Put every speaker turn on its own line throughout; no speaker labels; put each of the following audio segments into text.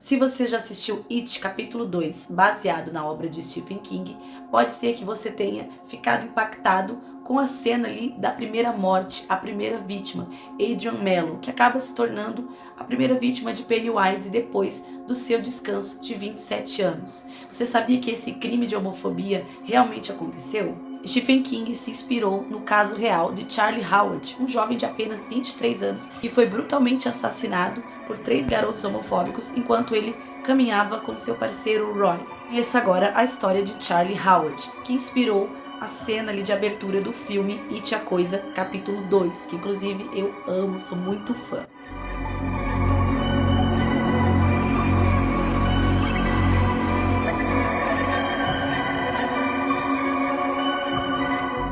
Se você já assistiu It, capítulo 2, baseado na obra de Stephen King, pode ser que você tenha ficado impactado com a cena ali da primeira morte, a primeira vítima, Adrian Mellon, que acaba se tornando a primeira vítima de Pennywise depois do seu descanso de 27 anos. Você sabia que esse crime de homofobia realmente aconteceu? Stephen King se inspirou no caso real de Charlie Howard, um jovem de apenas 23 anos que foi brutalmente assassinado por 3 garotos homofóbicos enquanto ele caminhava com seu parceiro Roy. Conheça agora a história de Charlie Howard, que inspirou a cena ali de abertura do filme It a Coisa, capítulo 2, que inclusive eu amo, sou muito fã.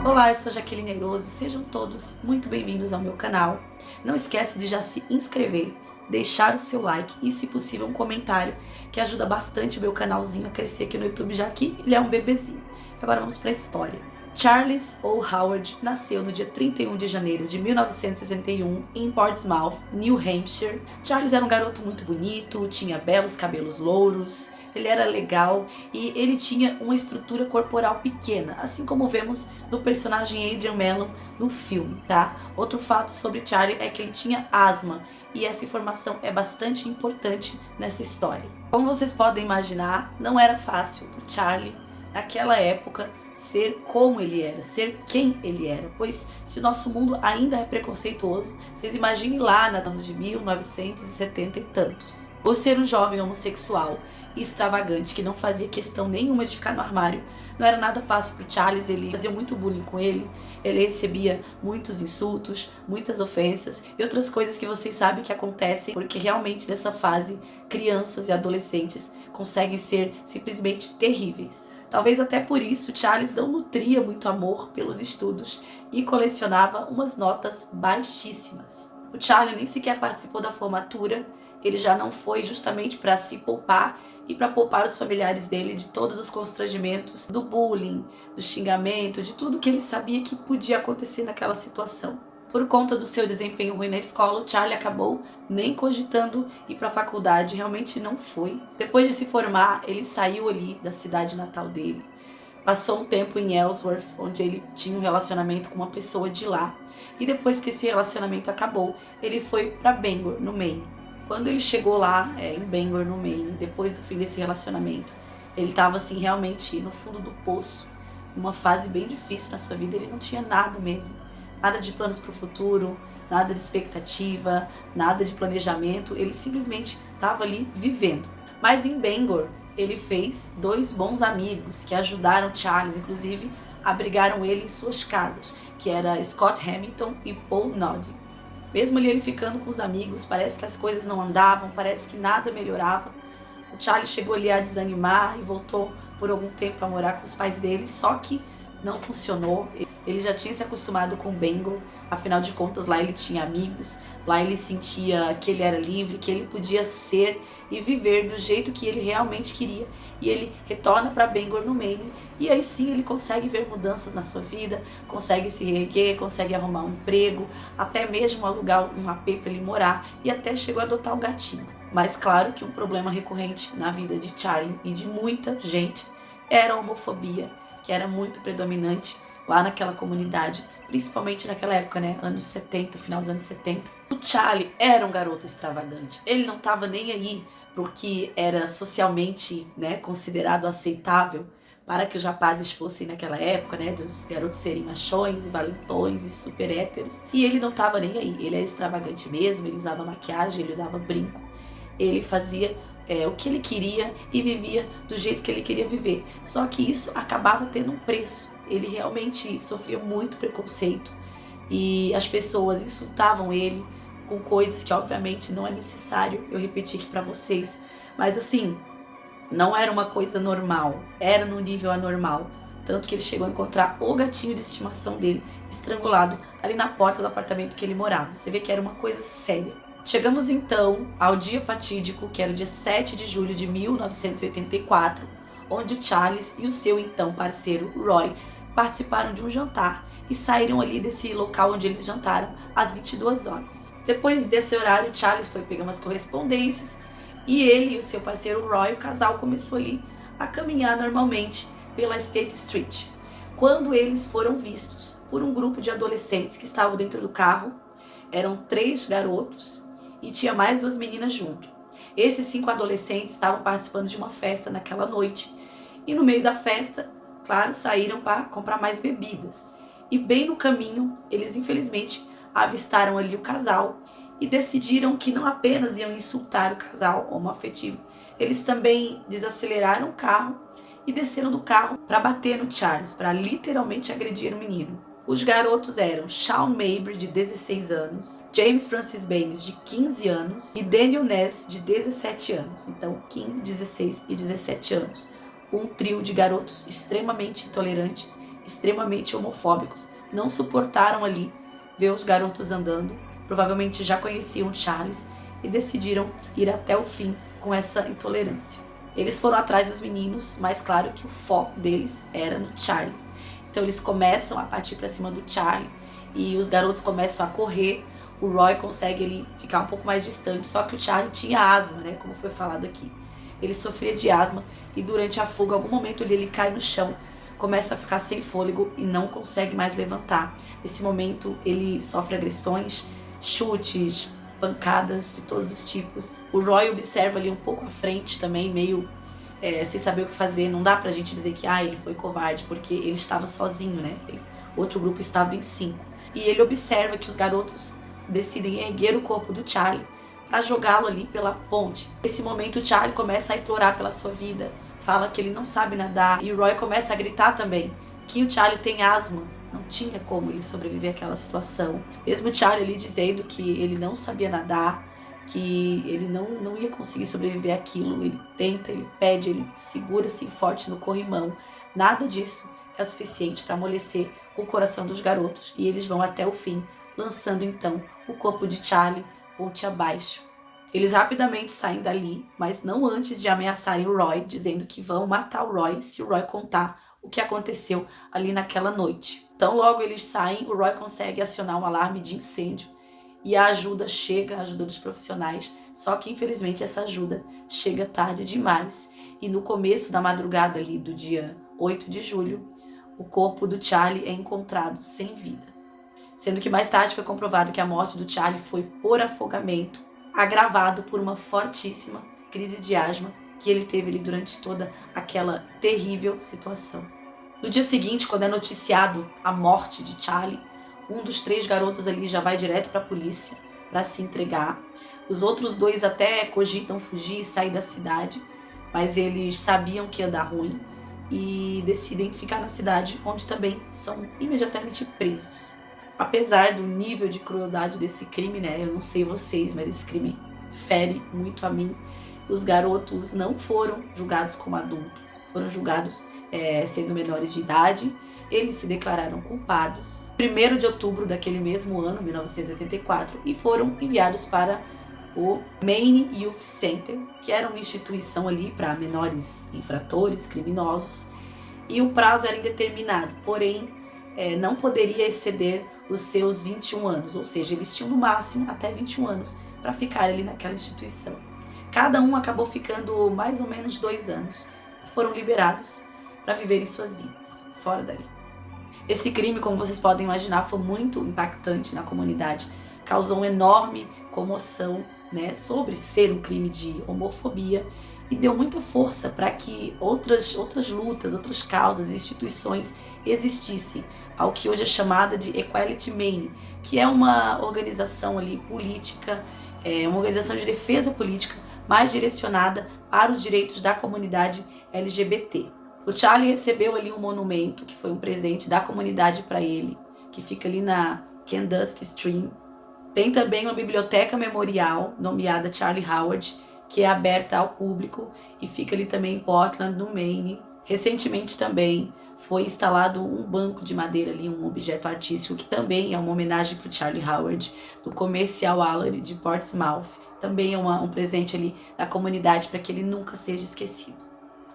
Olá, eu sou Jaqueline Airoso, sejam todos muito bem-vindos ao meu canal. Não esquece de já se inscrever, deixar o seu like e, se possível, um comentário, que ajuda bastante o meu canalzinho a crescer aqui no YouTube, já que ele é um bebezinho. Agora vamos para a história. Charles O. Howard nasceu no dia 31 de janeiro de 1961 em Portsmouth, New Hampshire. Charles era um garoto muito bonito, tinha belos cabelos louros, ele era legal e ele tinha uma estrutura corporal pequena, assim como vemos no personagem Adrian Mellon no filme, tá? Outro fato sobre Charlie é que ele tinha asma e essa informação é bastante importante nessa história. Como vocês podem imaginar, não era fácil para Charlie naquela época ser como ele era, ser quem ele era, pois se o nosso mundo ainda é preconceituoso, vocês imaginem lá nos anos de 1970 e tantos. Por ser um jovem homossexual e extravagante que não fazia questão nenhuma de ficar no armário, não era nada fácil para o Charles, ele fazia muito bullying com ele recebia muitos insultos, muitas ofensas e outras coisas que vocês sabem que acontecem, porque realmente nessa fase crianças e adolescentes conseguem ser simplesmente terríveis. Talvez até por isso Charles não nutria muito amor pelos estudos e colecionava umas notas baixíssimas. O Charlie nem sequer participou da formatura, ele já não foi justamente para se poupar e para poupar os familiares dele de todos os constrangimentos, do bullying, do xingamento, de tudo que ele sabia que podia acontecer naquela situação. Por conta do seu desempenho ruim na escola, o Charlie acabou nem cogitando ir para a faculdade, realmente não foi. Depois de se formar, ele saiu ali da cidade natal dele. Passou um tempo em Ellsworth, onde ele tinha um relacionamento com uma pessoa de lá. E depois que esse relacionamento acabou, ele foi para Bangor, no Maine. Quando ele chegou lá, em Bangor, no Maine, depois do fim desse relacionamento, ele estava assim realmente no fundo do poço, numa fase bem difícil na sua vida. Ele não tinha nada mesmo. Nada de planos para o futuro, nada de expectativa, nada de planejamento, ele simplesmente estava ali vivendo. Mas em Bangor, ele fez 2 bons amigos que ajudaram Charles, inclusive abrigaram ele em suas casas, que era Scott Hamilton e Paul Noddy. Mesmo ele ficando com os amigos, parece que as coisas não andavam, parece que nada melhorava. O Charlie chegou ali a desanimar e voltou por algum tempo a morar com os pais dele, só que não funcionou. Ele já tinha se acostumado com Bangor, afinal de contas lá ele tinha amigos, lá ele sentia que ele era livre, que ele podia ser e viver do jeito que ele realmente queria. E ele retorna para Bangor, no Maine, e aí sim ele consegue ver mudanças na sua vida, consegue se reerguer, consegue arrumar um emprego, até mesmo alugar um AP para ele morar e até chegou a adotar um gatinho. Mas claro que um problema recorrente na vida de Charlie e de muita gente era a homofobia, que era muito predominante lá naquela comunidade, principalmente naquela época, né, anos 70, final dos anos 70. O Charlie era um garoto extravagante, ele não estava nem aí porque era socialmente, né, considerado aceitável para que os rapazes fossem naquela época, né, dos garotos serem machões e valentões e super héteros, e ele não estava nem aí, ele era extravagante mesmo, ele usava maquiagem, ele usava brinco, ele fazia o que ele queria e vivia do jeito que ele queria viver. Só que isso acabava tendo um preço. Ele realmente sofria muito preconceito e as pessoas insultavam ele com coisas que obviamente não é necessário eu repetir aqui para vocês. Mas assim, não era uma coisa normal, era no nível anormal. Tanto que ele chegou a encontrar o gatinho de estimação dele estrangulado ali na porta do apartamento que ele morava. Você vê que era uma coisa séria. Chegamos então ao dia fatídico, que era o dia 7 de julho de 1984, onde Charles e o seu então parceiro Roy participaram de um jantar e saíram ali desse local onde eles jantaram às 22 horas. Depois desse horário, Charles foi pegar umas correspondências E ele e o seu parceiro Roy, o casal, começou ali a caminhar normalmente pela State Street, quando eles foram vistos por um grupo de adolescentes que estavam dentro do carro. Eram 3 garotos e tinha mais 2 meninas junto. Esses 5 adolescentes estavam participando de uma festa naquela noite e no meio da festa, claro, saíram para comprar mais bebidas. E bem no caminho, eles infelizmente avistaram ali o casal e decidiram que não apenas iam insultar o casal homoafetivo, eles também desaceleraram o carro e desceram do carro para bater no Charles, para literalmente agredir o menino. Os garotos eram Sean Mabry, de 16 anos, James Francis Baines, de 15 anos, e Daniel Ness, de 17 anos. Então, 15, 16 e 17 anos. Um trio de garotos extremamente intolerantes, extremamente homofóbicos. Não suportaram ali ver os garotos andando. Provavelmente já conheciam Charles e decidiram ir até o fim com essa intolerância. Eles foram atrás dos meninos, mas claro que o foco deles era no Charlie. Então eles começam a partir para cima do Charlie e os garotos começam a correr. O Roy consegue ele ficar um pouco mais distante, só que o Charlie tinha asma, né, como foi falado aqui. Ele sofria de asma e durante a fuga, em algum momento ele cai no chão, começa a ficar sem fôlego e não consegue mais levantar. Nesse momento ele sofre agressões, chutes, pancadas de todos os tipos. O Roy observa ali um pouco à frente também, meio sem saber o que fazer. Não dá pra gente dizer que ele foi covarde, porque ele estava sozinho, né? Outro grupo estava em 5. E ele observa que os garotos decidem erguer o corpo do Charlie para jogá-lo ali pela ponte. Nesse momento o Charlie começa a implorar pela sua vida, fala que ele não sabe nadar, e o Roy começa a gritar também que o Charlie tem asma, não tinha como ele sobreviver àquela situação. Mesmo o Charlie ali dizendo que ele não sabia nadar, que ele não ia conseguir sobreviver àquilo. Ele tenta, ele pede, ele segura assim forte no corrimão. Nada disso é o suficiente para amolecer o coração dos garotos e eles vão até o fim, lançando então o corpo de Charlie ponte abaixo. Eles rapidamente saem dali, mas não antes de ameaçarem o Roy, dizendo que vão matar o Roy se o Roy contar o que aconteceu ali naquela noite. Então logo eles saem, o Roy consegue acionar um alarme de incêndio e a ajuda chega, a ajuda dos profissionais, só que infelizmente essa ajuda chega tarde demais. E no começo da madrugada ali do dia 8 de julho, o corpo do Charlie é encontrado sem vida. Sendo que mais tarde foi comprovado que a morte do Charlie foi por afogamento, agravado por uma fortíssima crise de asma que ele teve ali durante toda aquela terrível situação. No dia seguinte, quando é noticiado a morte de Charlie, um dos 3 garotos ali já vai direto para a polícia para se entregar. Os outros 2 até cogitam fugir e sair da cidade, mas eles sabiam que ia dar ruim e decidem ficar na cidade, onde também são imediatamente presos. Apesar do nível de crueldade desse crime, né? Eu não sei vocês, mas esse crime fere muito a mim. Os garotos não foram julgados como adultos, foram julgados sendo menores de idade. Eles se declararam culpados 1º de outubro daquele mesmo ano, 1984, e foram enviados para o Maine Youth Center, que era uma instituição ali para menores infratores, criminosos, e o prazo era indeterminado, porém não poderia exceder os seus 21 anos, ou seja, eles tinham no máximo até 21 anos para ficar ali naquela instituição. Cada um acabou ficando mais ou menos 2 anos, foram liberados para viverem suas vidas fora dali. Esse crime, como vocês podem imaginar, foi muito impactante na comunidade, causou uma enorme comoção, né, sobre ser um crime de homofobia e deu muita força para que outras lutas, outras causas e instituições existissem, ao que hoje é chamada de Equality Maine, que é uma organização ali política, uma organização de defesa política mais direcionada para os direitos da comunidade LGBT. O Charlie recebeu ali um monumento, que foi um presente da comunidade para ele, que fica ali na Kenduskeag Stream. Tem também uma biblioteca memorial, nomeada Charlie Howard, que é aberta ao público e fica ali também em Portland, no Maine. Recentemente também foi instalado um banco de madeira ali, um objeto artístico, que também é uma homenagem para o Charlie Howard, do Commercial Gallery de Portsmouth. Também é um presente ali da comunidade para que ele nunca seja esquecido.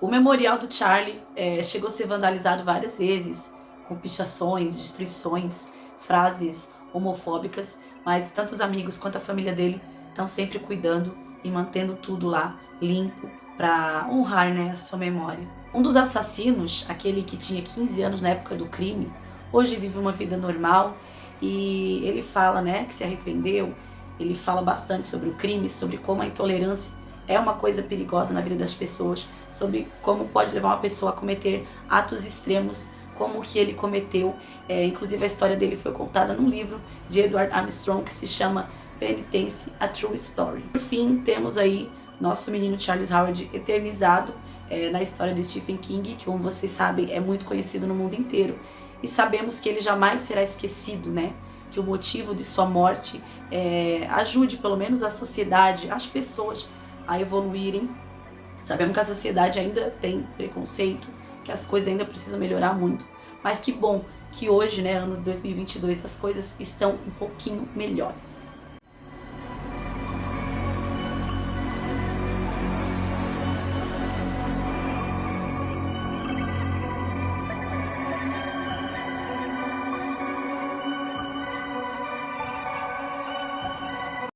O memorial do Charlie chegou a ser vandalizado várias vezes, com pichações, destruições, frases homofóbicas, mas tanto os amigos quanto a família dele estão sempre cuidando e mantendo tudo lá limpo para honrar, né, a sua memória. Um dos assassinos, aquele que tinha 15 anos na época do crime, hoje vive uma vida normal e ele fala, né, que se arrependeu. Ele fala bastante sobre o crime, sobre como a intolerância é uma coisa perigosa na vida das pessoas, sobre como pode levar uma pessoa a cometer atos extremos como o que ele cometeu. Inclusive a história dele foi contada num livro de Edward Armstrong que se chama Penitence, A True Story. Por fim, temos aí nosso menino Charles Howard eternizado na história de Stephen King, que, como vocês sabem, é muito conhecido no mundo inteiro. E sabemos que ele jamais será esquecido, né? Que o motivo de sua morte ajude pelo menos a sociedade, as pessoas a evoluírem. Sabemos que a sociedade ainda tem preconceito, que as coisas ainda precisam melhorar muito. Mas que bom que hoje, né, ano 2022, as coisas estão um pouquinho melhores.